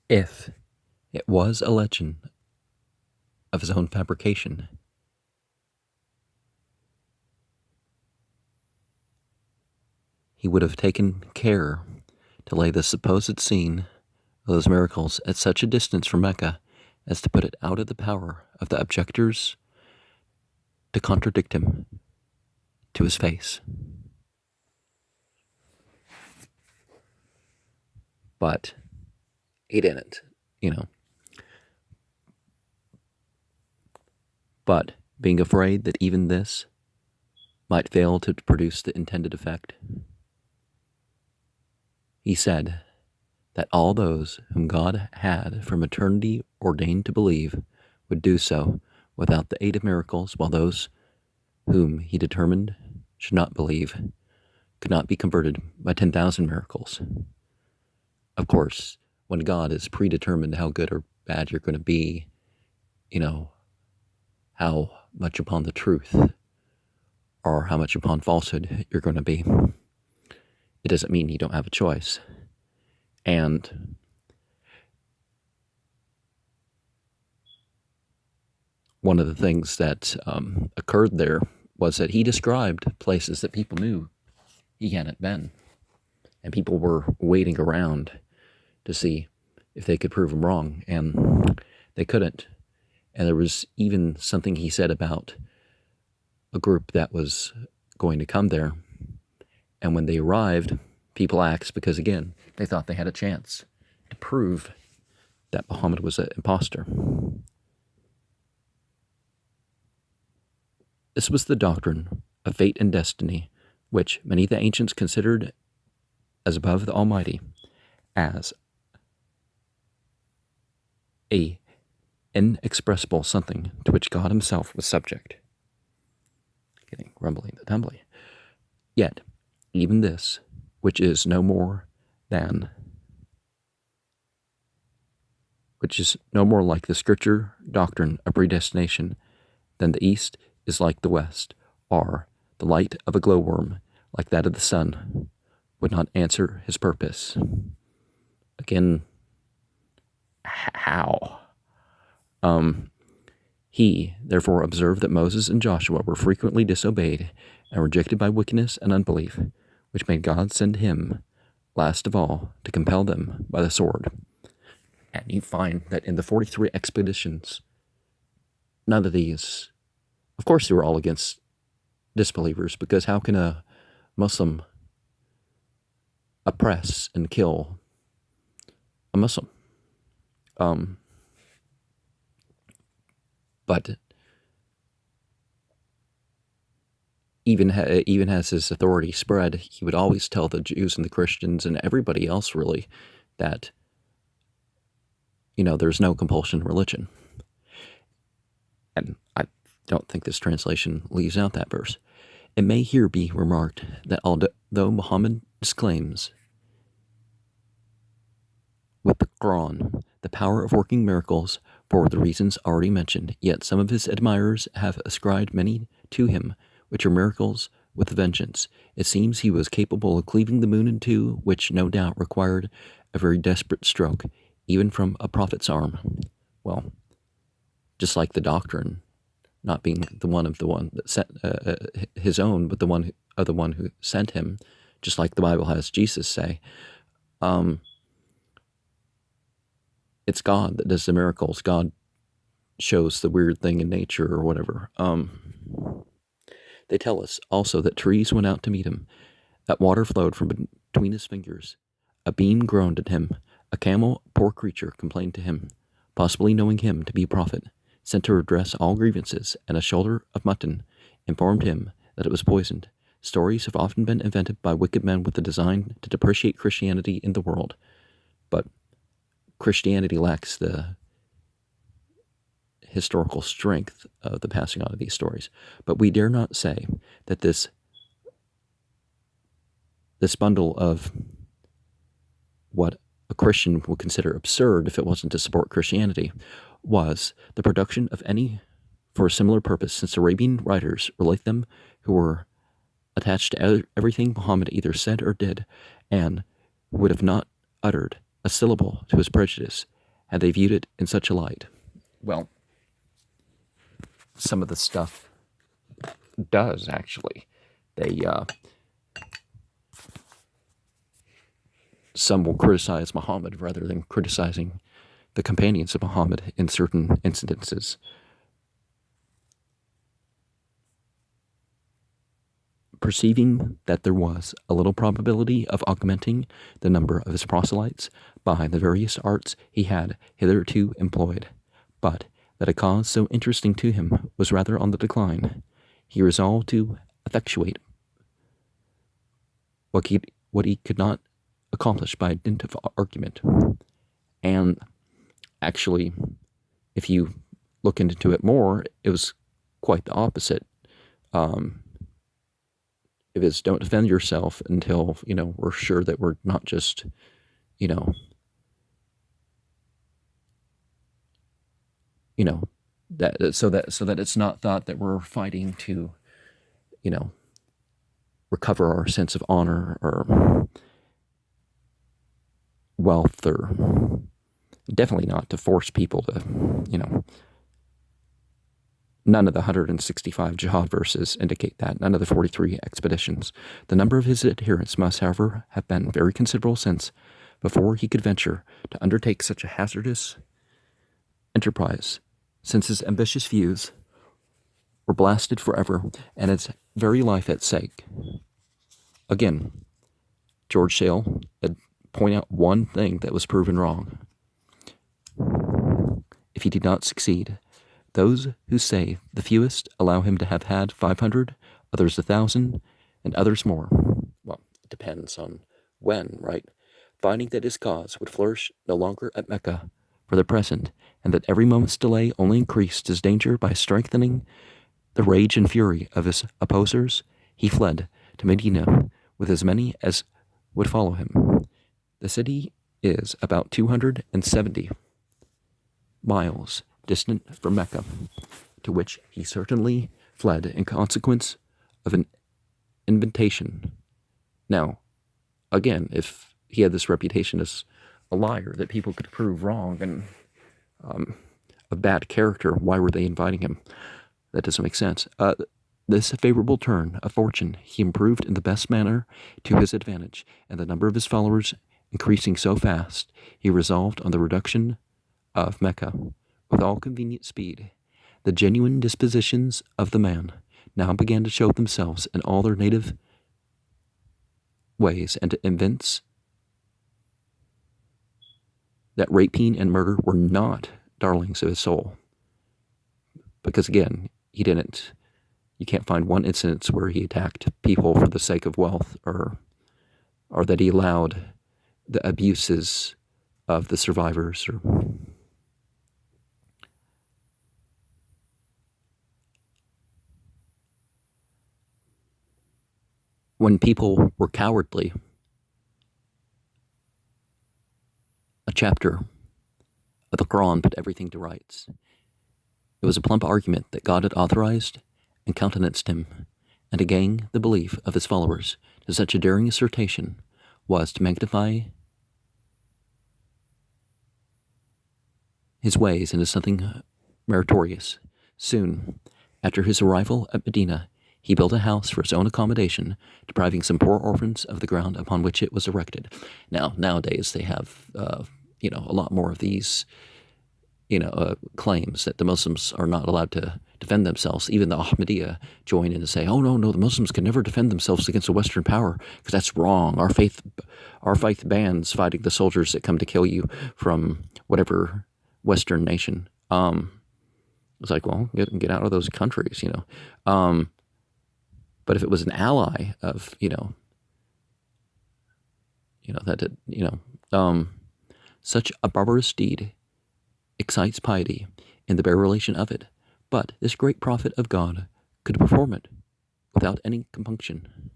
If it was a legend of his own fabrication, he would have taken care to lay the supposed scene of those miracles at such a distance from Mecca as to put it out of the power of the objectors to contradict him to his face. But he didn't, you know. But being afraid that even this might fail to produce the intended effect, he said that all those whom God had from eternity ordained to believe would do so without the aid of miracles, while those whom he determined should not believe could not be converted by 10,000 miracles. Of course, when God has predetermined how good or bad you're going to be, how much upon the truth or how much upon falsehood you're going to be, it doesn't mean you don't have a choice. And one of the things that occurred there was that he described places that people knew he hadn't been. And people were waiting around to see if they could prove him wrong. And they couldn't. And there was even something he said about a group that was going to come there. And when they arrived, people asked because, again, they thought they had a chance to prove that Muhammad was an imposter. This was the doctrine of fate and destiny, which many of the ancients considered as above the Almighty, as a inexpressible something to which God himself was subject. Getting rumbling the tumbly. Yet, even this, which is no more like the scripture doctrine of predestination than the East is like the West, or the light of a glowworm like that of the sun, would not answer his purpose. Again, how? He, therefore, observed that Moses and Joshua were frequently disobeyed and rejected by wickedness and unbelief, which made God send him, last of all, to compel them by the sword. And you find that in the 43 expeditions, none of these, of course they were all against disbelievers, because how can a Muslim oppress and kill a Muslim? But even as his authority spread, he would always tell the Jews and the Christians and everybody else really that, there's no compulsion in religion. And I don't think this translation leaves out that verse. It may here be remarked that although Muhammad disclaims with the Quran the power of working miracles for the reasons already mentioned, yet some of his admirers have ascribed many to him, which are miracles with a vengeance. It seems he was capable of cleaving the moon in two, which no doubt required a very desperate stroke, even from a prophet's arm. Well, just like the doctrine, not being the one that sent his own, but the one who sent him, just like the Bible has Jesus say, it's God that does the miracles. God shows the weird thing in nature or whatever. They tell us also that trees went out to meet him, that water flowed from between his fingers, a beam groaned at him, a camel, poor creature, complained to him, possibly knowing him to be a prophet, sent to redress all grievances, and a shoulder of mutton informed him that it was poisoned. Stories have often been invented by wicked men with the design to depreciate Christianity in the world, but Christianity lacks the historical strength of the passing on of these stories. But we dare not say that this bundle of what a Christian would consider absurd if it wasn't to support Christianity was the production of any for a similar purpose, since Arabian writers relate them who were attached to everything Muhammad either said or did, and would have not uttered a syllable to his prejudice, had they viewed it in such a light. Well, some of the stuff does actually. Some will criticize Muhammad rather than criticizing the companions of Muhammad in certain incidences. Perceiving that there was a little probability of augmenting the number of his proselytes by the various arts he had hitherto employed, but that a cause so interesting to him was rather on the decline, he resolved to effectuate what he could not accomplish by dint of argument. And actually, if you look into it more, it was quite the opposite. It is, don't defend yourself until, we're sure that we're not just, that so that it's not thought that we're fighting to, recover our sense of honor or wealth, or definitely not to force people to, none of the 165 jihad verses indicate that. None of the 43 expeditions. The number of his adherents must, however, have been very considerable, since before he could venture to undertake such a hazardous enterprise, since his ambitious views were blasted forever and his very life at stake. Again, George Sale had point out one thing that was proven wrong. If he did not succeed, those who say the fewest allow him to have had 500, others 1,000, and others more. Well, it depends on when, right? Finding that his cause would flourish no longer at Mecca for the present, and that every moment's delay only increased his danger by strengthening the rage and fury of his opposers, he fled to Medina with as many as would follow him. The city is about 270 miles distant from Mecca, to which he certainly fled in consequence of an invitation. Now, again, if he had this reputation as a liar that people could prove wrong and a bad character, why were they inviting him? That doesn't make sense. This favorable turn of fortune he improved in the best manner to his advantage, and the number of his followers increasing so fast, he resolved on the reduction of Mecca with all convenient speed. The genuine dispositions of the man now began to show themselves in all their native ways, and to evince that rapine and murder were not darlings of his soul. Because again, you can't find one instance where he attacked people for the sake of wealth, or that he allowed the abuses of the survivors, or when people were cowardly. A chapter of the Quran put everything to rights. It was a plump argument that God had authorized and countenanced him, and to gain the belief of his followers to such a daring assertion was to magnify his ways into something meritorious. Soon after his arrival at Medina, he built a house for his own accommodation, depriving some poor orphans of the ground upon which it was erected. Now, nowadays they have, a lot more of these, claims that the Muslims are not allowed to defend themselves. Even the Ahmadiyya join in and say, "Oh no, the Muslims can never defend themselves against a Western power because that's wrong. Our faith bans fighting the soldiers that come to kill you from whatever Western nation." It's like, well, get out of those countries, But if it was an ally of, such a barbarous deed excites piety in the bare relation of it, but this great prophet of God could perform it without any compunction.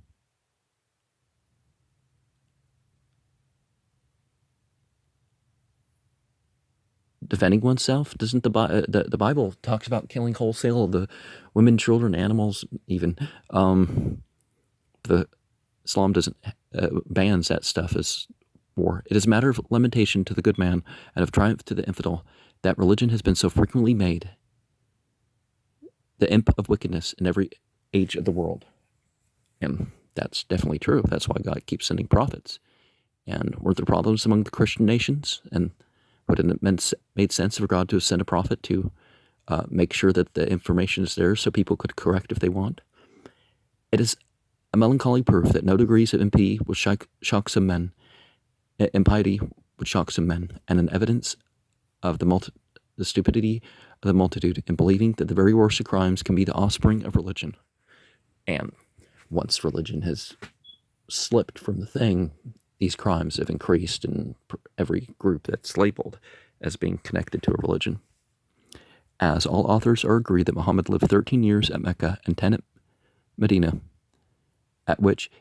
Defending oneself, doesn't the Bible talks about killing wholesale of the women, children, animals, even. The Islam doesn't bans that stuff as war. It is a matter of lamentation to the good man and of triumph to the infidel that religion has been so frequently made the imp of wickedness in every age of the world. And that's definitely true. That's why God keeps sending prophets. And were there problems among the Christian nations? And would it have made sense for God to send a prophet to make sure that the information is there so people could correct if they want? It is a melancholy proof that no degrees of impiety would shock some men, impiety would shock some men, and an evidence of the stupidity of the multitude in believing that the very worst of crimes can be the offspring of religion. And once religion has slipped from the thing, these crimes have increased in every group that's labeled as being connected to a religion. As all authors are agreed that Muhammad lived 13 years at Mecca and 10 at Medina, at which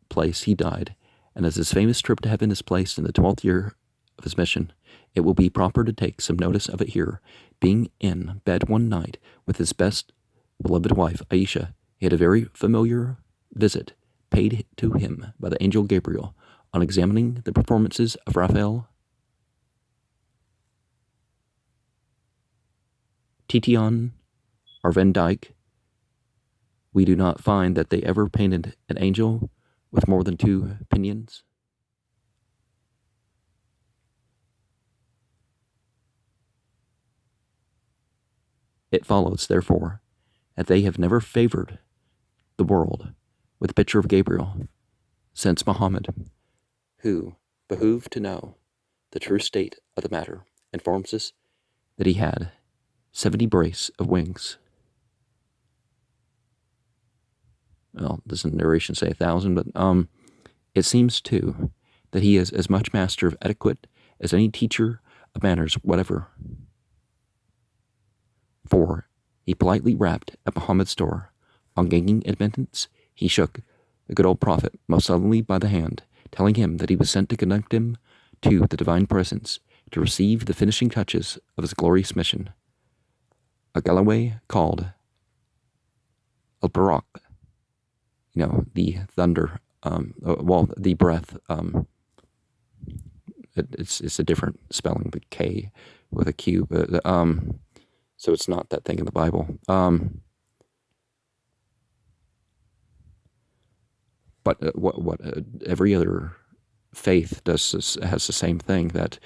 place he died, and as his famous trip to heaven is placed in the 12th year of his mission, it will be proper to take some notice of it here. Being in bed one night with his best beloved wife, Aisha, he had a very familiar visit paid to him by the angel Gabriel. On examining the performances of Raphael, Titian, or Van Dyck, we do not find that they ever painted an angel with more than 2 pinions. It follows, therefore, that they have never favored the world with the picture of Gabriel, since Muhammad, who behooved to know the true state of the matter, informs us that he had 70 brace of wings. Well, doesn't narration say 1,000, but it seems too that he is as much master of etiquette as any teacher of manners whatever. For he politely rapped at Muhammad's door. On gaining admittance, he shook the good old prophet most solemnly by the hand, telling him that he was sent to conduct him to the divine presence to receive the finishing touches of his glorious mission. A galloway called Al-Barak, the thunder, the breath. It's a different spelling, but K with a Q. So it's not that thing in the Bible. But what every other faith does has the same thing, that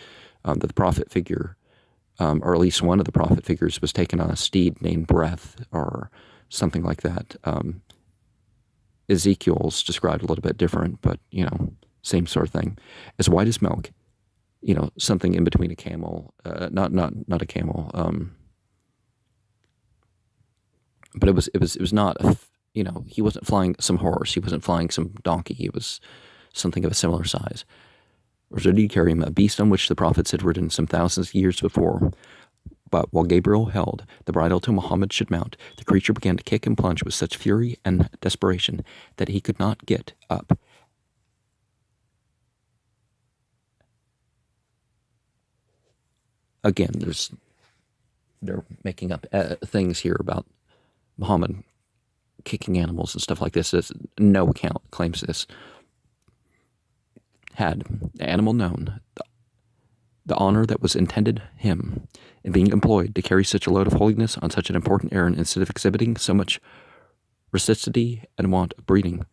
the prophet figure, or at least one of the prophet figures, was taken on a steed named Breath, or something like that. Ezekiel's described a little bit different, but same sort of thing. As white as milk, something in between a camel, not a camel. But it was not he wasn't flying some horse, he wasn't flying some donkey, he was something of a similar size. Or did he carry him, a beast on which the prophets had ridden some thousands of years before? But while Gabriel held the bridle till Muhammad should mount, the creature began to kick and plunge with such fury and desperation that he could not get up. Again, they're making up things here about Muhammad kicking animals and stuff like this. No account claims this. Had the animal known the honor that was intended him in being employed to carry such a load of holiness on such an important errand, instead of exhibiting so much rusticity and want of breeding,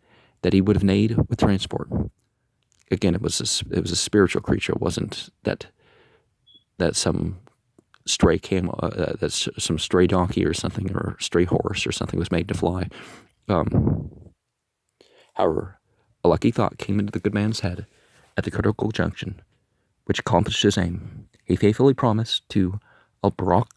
that he would have neighed with transport. Again, it was a spiritual creature. It wasn't that some stray camel, that some stray donkey or something, or stray horse or something was made to fly. However, a lucky thought came into the good man's head at the critical junction, which accomplished his aim. He faithfully promised to Al-Barak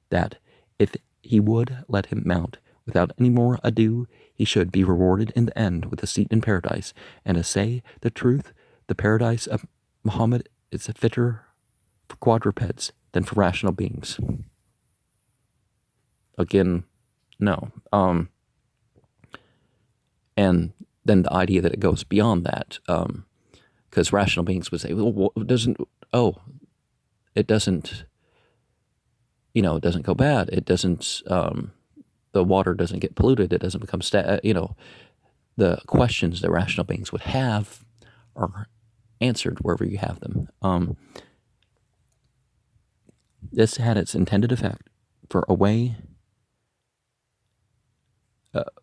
that if he would let him mount without any more ado, he should be rewarded in the end with a seat in paradise. And to say the truth, the paradise of Muhammad is fitter for quadrupeds than for rational beings. Again, no. And then the idea that it goes beyond that, because rational beings would say, well, it doesn't go bad. It doesn't, the water doesn't get polluted. It doesn't become, the questions that rational beings would have are answered wherever you have them. This had its intended effect, for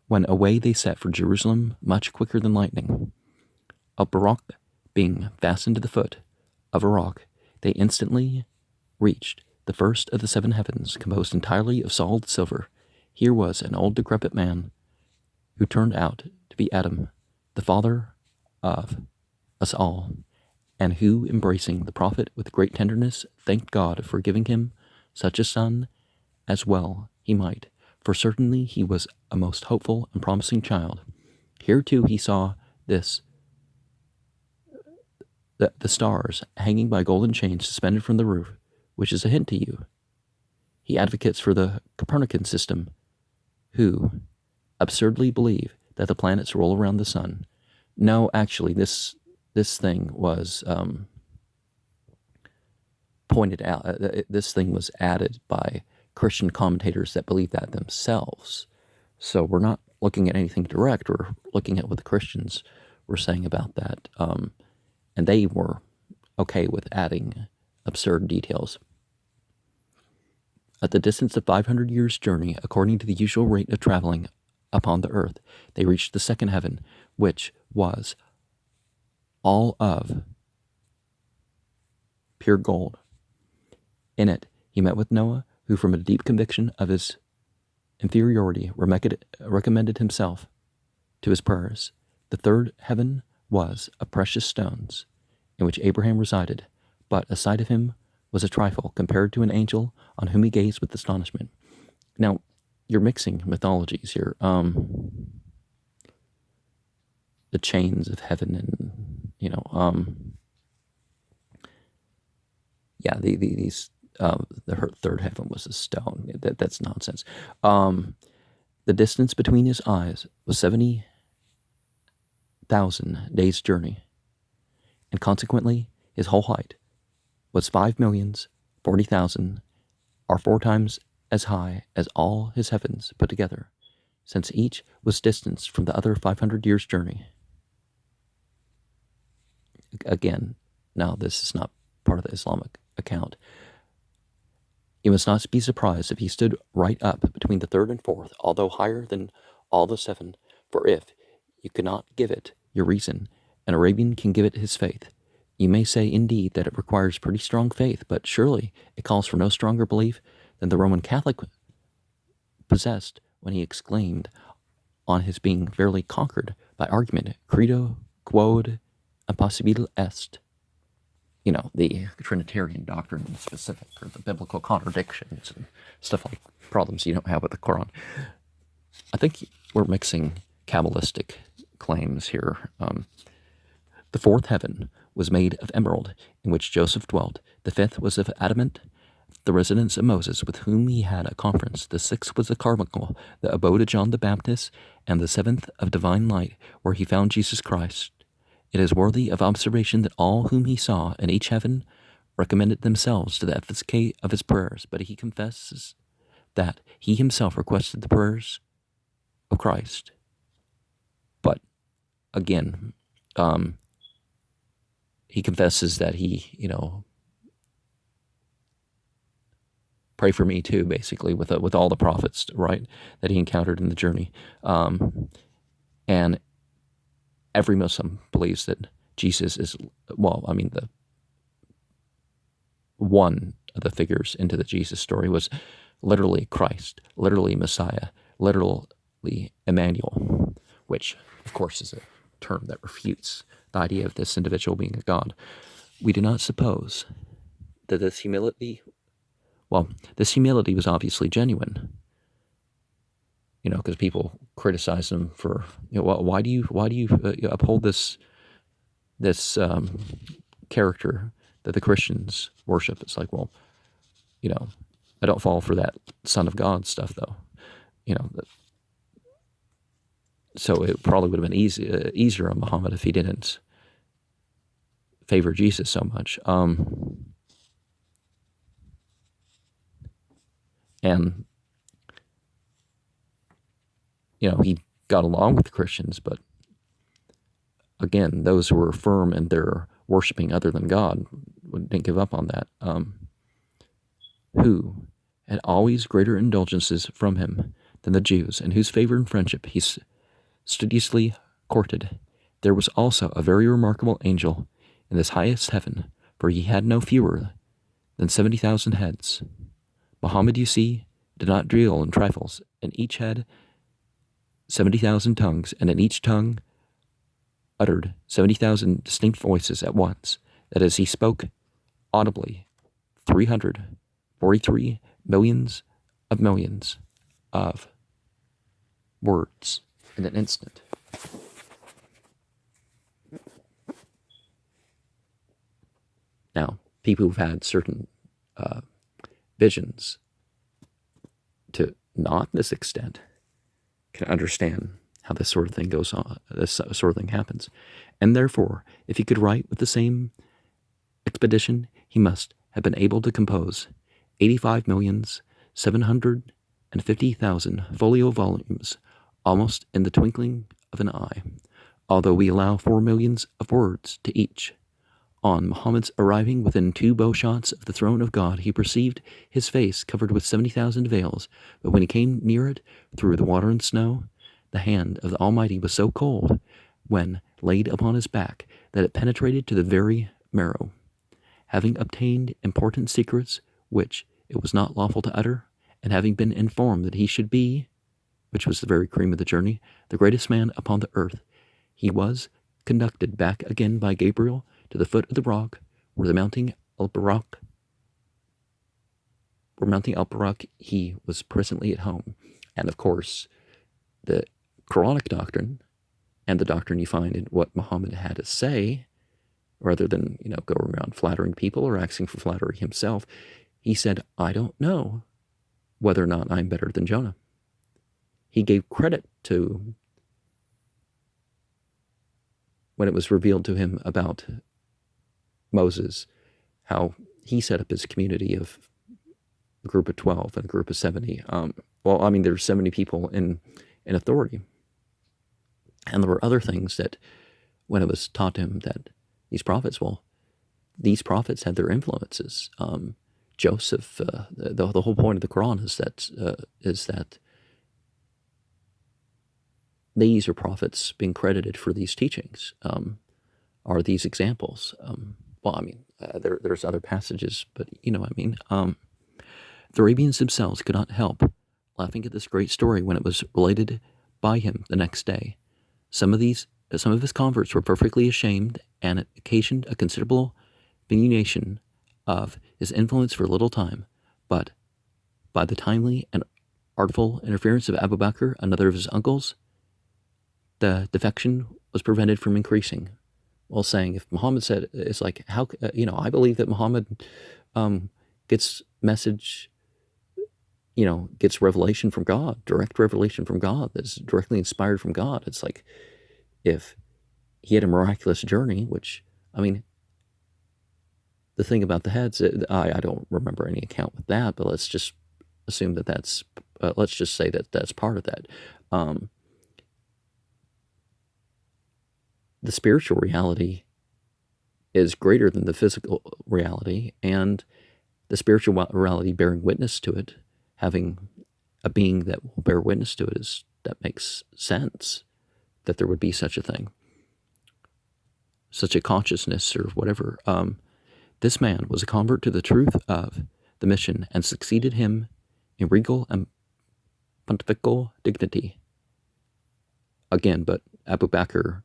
when away they set for Jerusalem much quicker than lightning. A barak being fastened to the foot of a rock, they instantly reached the first of the 7 heavens, composed entirely of solid silver. Here was an old decrepit man, who turned out to be Adam, the father of us all, and who, embracing the prophet with great tenderness, thanked God for giving him such a son as well he might, for certainly he was a most hopeful and promising child. Here too he saw the stars hanging by golden chains suspended from the roof, which is a hint to you. He advocates for the Copernican system, who absurdly believe that the planets roll around the sun. No, actually, this thing was pointed out. This thing was added by Christian commentators that believe that themselves. So we're not looking at anything direct. We're looking at what the Christians were saying about that, and they were okay with adding absurd details. At the distance of 500 years' journey, according to the usual rate of traveling upon the earth, they reached the 2nd heaven, which was all of pure gold. In it, he met with Noah, who from a deep conviction of his inferiority recommended himself to his prayers. The 3rd heaven was of precious stones, in which Abraham resided, but a sight of him was a trifle compared to an angel on whom he gazed with astonishment. Now, you're mixing mythologies here. The chains of heaven, and the 3rd heaven was a stone. That's nonsense. The distance between his eyes was 70,000 days' journey, and consequently his whole height was 5,040,000, or 4 times as high as all his heavens put together, since each was distanced from the other 500 years' journey. Again, now this is not part of the Islamic account. You must not be surprised if he stood right up between the 3rd and 4th, although higher than all the 7, for if you could not give it your reason, an Arabian can give it his faith. You may say, indeed, that it requires pretty strong faith, but surely it calls for no stronger belief than the Roman Catholic possessed when he exclaimed on his being fairly conquered by argument, credo quod impossibile est. The Trinitarian doctrine in specific, or the biblical contradictions and stuff like problems you don't have with the Quran. I think we're mixing Kabbalistic claims here. The 4th heaven was made of emerald, in which Joseph dwelt. The 5th was of adamant, the residence of Moses, with whom he had a conference. The 6th was the carbuncle, the abode of John the Baptist, and the 7th of divine light, where he found Jesus Christ. It is worthy of observation that all whom he saw in each heaven recommended themselves to the efficacy of his prayers, but he confesses that he himself requested the prayers of Christ. But again, he confesses that he, pray for me too, basically, with all the prophets, right, that he encountered in the journey. And every Muslim believes that Jesus is, the one of the figures into the Jesus story was literally Christ, literally Messiah, literally Emmanuel, which, of course, is a term that refutes the idea of this individual being a God. We do not suppose that this humility was obviously genuine. Because people criticize him for, why do you uphold this character that the Christians worship? It's like, I don't fall for that Son of God stuff, though. So it probably would have been easier on Muhammad if he didn't favor Jesus so much. And he got along with the Christians, but again, those who were firm in their worshiping other than God, didn't give up on that, who had always greater indulgences from him than the Jews, and whose favor and friendship he studiously courted. There was also a very remarkable angel in this highest heaven, for he had no fewer than 70,000 heads. Mohammed, you see, did not deal in trifles, and each had 70,000 tongues, and in each tongue uttered 70,000 distinct voices at once, that as he spoke audibly 343 millions of words in an instant. Now, people who've had certain visions to not this extent can understand how this sort of thing goes on, this sort of thing happens. And therefore, if he could write with the same expedition, he must have been able to compose 85,750,000 folio volumes almost in the twinkling of an eye, although we allow 4 millions of words to each. On Muhammad's arriving within 2 bow shots of the throne of God, he perceived his face covered with 70,000 veils, but when he came near it through the water and snow, the hand of the Almighty was so cold, when laid upon his back, that it penetrated to the very marrow. Having obtained important secrets which it was not lawful to utter, and having been informed that he should be, which was the very cream of the journey, the greatest man upon the earth, he was conducted back again by Gabriel to the foot of the rock, where mounting Al-Barak, he was presently at home. And of course, the Quranic doctrine and the doctrine you find in what Muhammad had to say, rather than, go around flattering people or asking for flattery himself, he said, I don't know whether or not I'm better than Jonah. He gave credit to when it was revealed to him about Moses, how he set up his community of a group of 12 and a group of 70. There's 70 people in authority. And there were other things that, when it was taught to him that these prophets had their influences. Joseph, the whole point of the Quran is that these are prophets being credited for these teachings, are these examples. There's other passages, but you know what I mean. The Arabians themselves could not help laughing at this great story when it was related by him the next day. Some of his converts were perfectly ashamed, and it occasioned a considerable diminution of his influence for a little time. But by the timely and artful interference of Abu Bakr, another of his uncles, the defection was prevented from increasing. While saying, if Muhammad said, it's like, how, I believe that Muhammad gets message, gets revelation from God, direct revelation from God, that's directly inspired from God. It's like, if he had a miraculous journey, which, the thing about the heads, I don't remember any account with that, but let's just assume let's just say that that's part of that. The spiritual reality is greater than the physical reality, and the spiritual reality bearing witness to it, having a being that will bear witness to it, that makes sense that there would be such a thing, such a consciousness or whatever. This man was a convert to the truth of the mission and succeeded him in regal and pontifical dignity. Again, but Abu Bakr,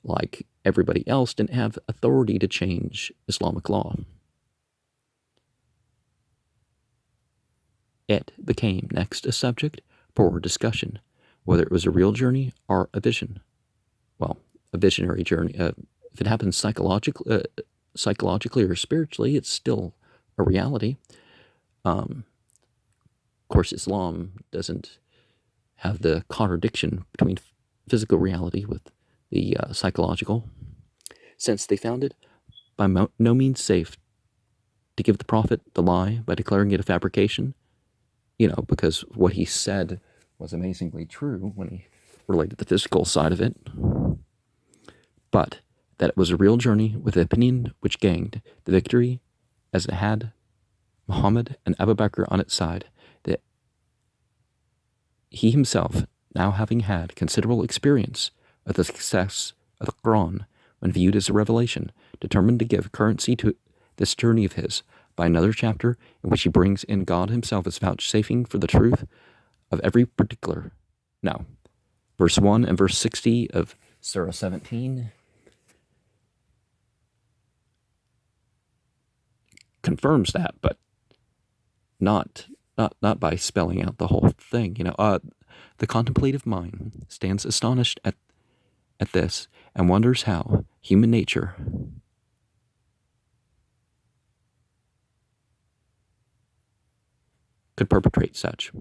like everybody else, didn't have authority to change Islamic law. It became next a subject for discussion, whether it was a real journey or a vision. Well, a visionary journey. If it happens psychologically or spiritually, it's still a reality. Of course, Islam doesn't have the contradiction between physical reality with the psychological, since they found it by no means safe to give the prophet the lie by declaring it a fabrication, because what he said was amazingly true when he related the physical side of it. But that it was a real journey with the opinion which gained the victory as it had Muhammad and Abu Bakr on its side, that he himself, now having had considerable experience of the success of the Quran when viewed as a revelation, determined to give currency to this journey of his by another chapter in which he brings in God himself as vouchsafing for the truth of every particular. Now, verse 1 and verse 60 of Surah 17 confirms that, but not by spelling out the whole thing. The contemplative mind stands astonished at this and wonders how human nature could perpetrate such.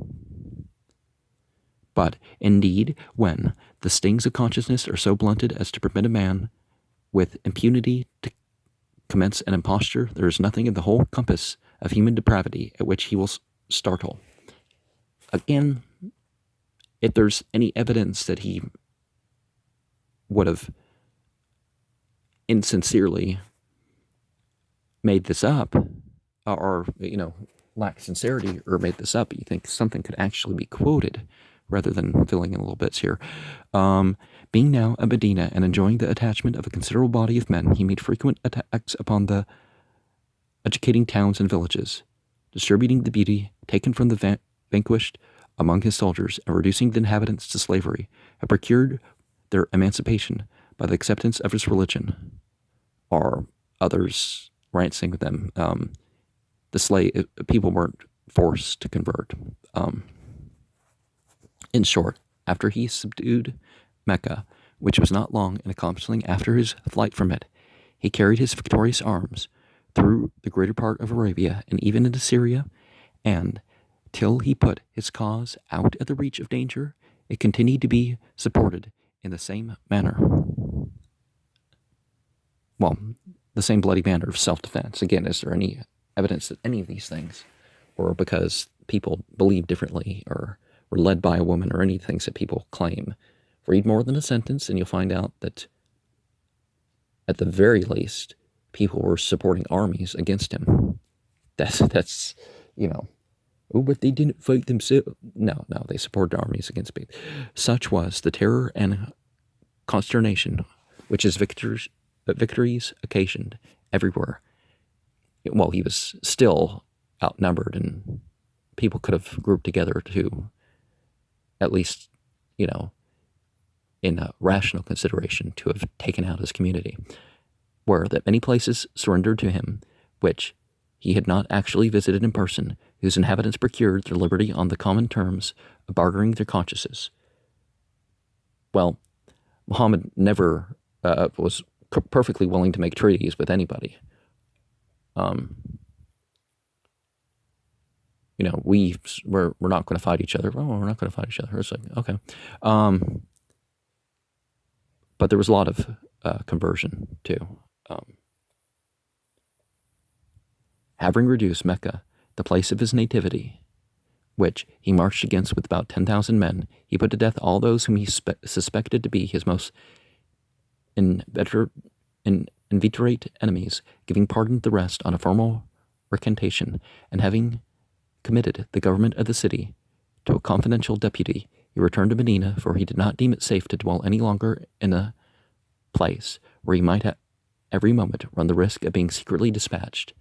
But indeed, when the stings of consciousness are so blunted as to permit a man with impunity to commence an imposture, there is nothing in the whole compass of human depravity at which he will startle. Again, if there's any evidence that he would have insincerely made this up, or lacked sincerity or made this up, you think something could actually be quoted rather than filling in little bits here. Being now at Medina and enjoying the attachment of a considerable body of men, he made frequent attacks upon the educating towns and villages, distributing the booty taken from the vanquished among his soldiers, and reducing the inhabitants to slavery, and procured their emancipation by the acceptance of his religion, or others ransoming them. The people weren't forced to convert. In short, after he subdued Mecca, which was not long in accomplishing after his flight from it, he carried his victorious arms through the greater part of Arabia and even into Syria, and till he put his cause out of the reach of danger, it continued to be supported in the same manner. Well, the same bloody manner of self-defense. Again, is there any evidence that any of these things were because people believed differently or were led by a woman, or any things that people claim? Read more than a sentence and you'll find out that at the very least, people were supporting armies against him. That's oh, but they didn't fight themselves. No, they supported armies against people. Such was the terror and consternation which his victories occasioned everywhere. Well, he was still outnumbered, and people could have grouped together to, at least, in a rational consideration, to have taken out his community, were that many places surrendered to him, which he had not actually visited in person, whose inhabitants procured their liberty on the common terms of bartering their consciences. Well, Muhammad never was perfectly willing to make treaties with anybody. We're not going to fight each other. Oh, we're not going to fight each other. It's like, okay. But there was a lot of conversion too. Having reduced Mecca, the place of his nativity, which he marched against with about 10,000 men, he put to death all those whom he suspected to be his most inveterate enemies, giving pardon to the rest on a formal recantation, and having committed the government of the city to a confidential deputy, he returned to Medina, for he did not deem it safe to dwell any longer in a place where he might at every moment run the risk of being secretly dispatched.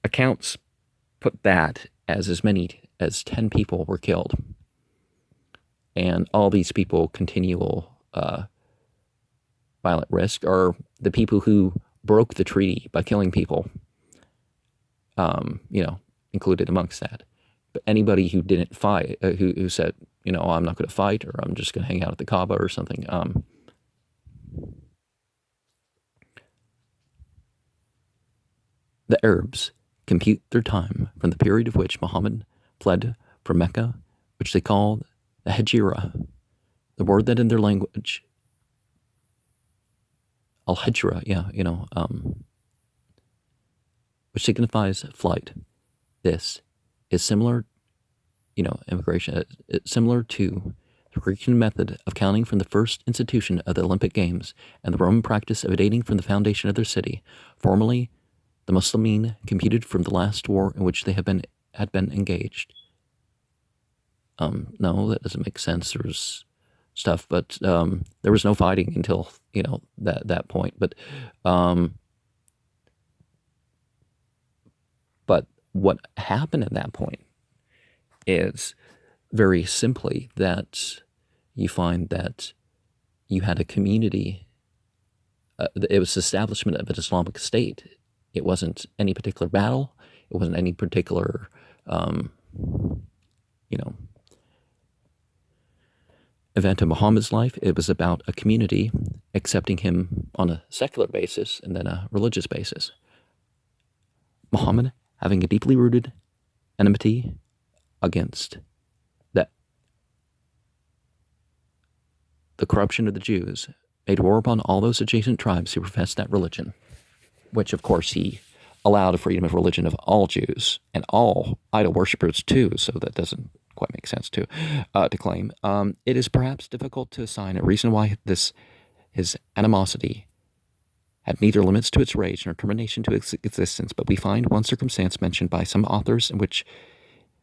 Accounts put that as many as 10 people were killed, and all these people continual violent risk are the people who broke the treaty by killing people, included amongst that. But anybody who didn't fight, who said, I'm not going to fight, or I'm just going to hang out at the Kaaba or something, the Arabs compute their time from the period of which Muhammad fled from Mecca, which they called the Hijra, the word that in their language, al-Hijra, which signifies flight. This is similar, immigration, it's similar to the Grecian method of counting from the first institution of the Olympic Games, and the Roman practice of dating from the foundation of their city. Formerly, the Muslimin computed from the last war in which they had been engaged. No, that doesn't make sense. There was stuff, but there was no fighting until that point. But what happened at that point is very simply that you find that you had a community. It was the establishment of an Islamic state. It wasn't any particular battle. It wasn't any particular, event in Muhammad's life. It was about a community accepting him on a secular basis and then a religious basis. Muhammad having a deeply rooted enmity against the corruption of the Jews, made war upon all those adjacent tribes who professed that religion, which of course he allowed a freedom of religion of all Jews and all idol worshippers too, so that doesn't quite make sense to claim. It is perhaps difficult to assign a reason why his animosity had neither limits to its rage nor termination to its existence, but we find one circumstance mentioned by some authors in which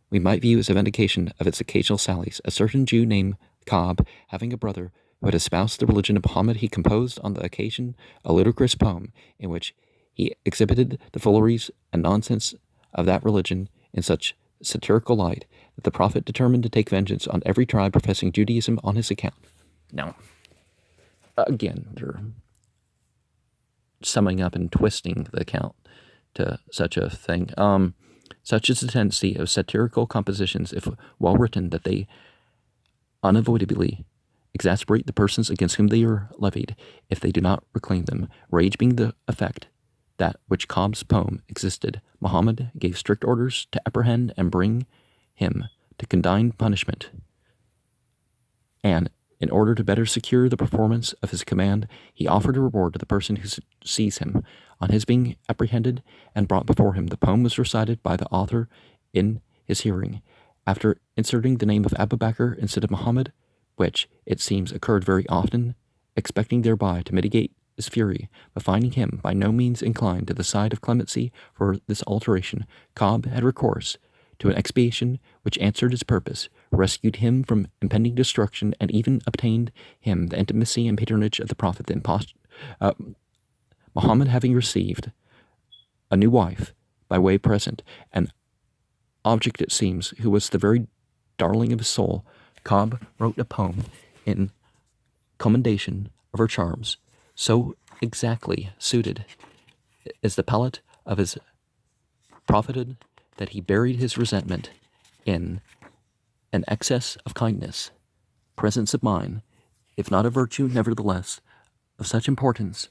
we might view as a vindication of its occasional sallies. A certain Jew named Cobb, having a brother who had espoused the religion of Muhammad, he composed on the occasion a ludicrous poem in which he exhibited the fooleries and nonsense of that religion in such satirical light that the prophet determined to take vengeance on every tribe professing Judaism on his account. Now, again, they're summing up and twisting the account to such a thing. Such is the tendency of satirical compositions, if well written, that they unavoidably exasperate the persons against whom they are levied, if they do not reclaim them. Rage being the effect that which Cobb's poem existed, Muhammad gave strict orders to apprehend and bring him to condign punishment. And in order to better secure the performance of his command, he offered a reward to the person who sees him. On his being apprehended and brought before him, the poem was recited by the author in his hearing, after inserting the name of Abu Bakr instead of Muhammad, which, it seems, occurred very often, expecting thereby to mitigate his fury, but finding him by no means inclined to the side of clemency for this alteration, Cobb had recourse to an expiation which answered his purpose, rescued him from impending destruction, and even obtained him the intimacy and patronage of the Prophet. Muhammad having received a new wife by way present, an object, it seems, who was the very darling of his soul, Cobb wrote a poem in commendation of her charms, so exactly suited is the palate of his prophethood that he buried his resentment in an excess of kindness, presence of mind, if not a virtue, nevertheless, of such importance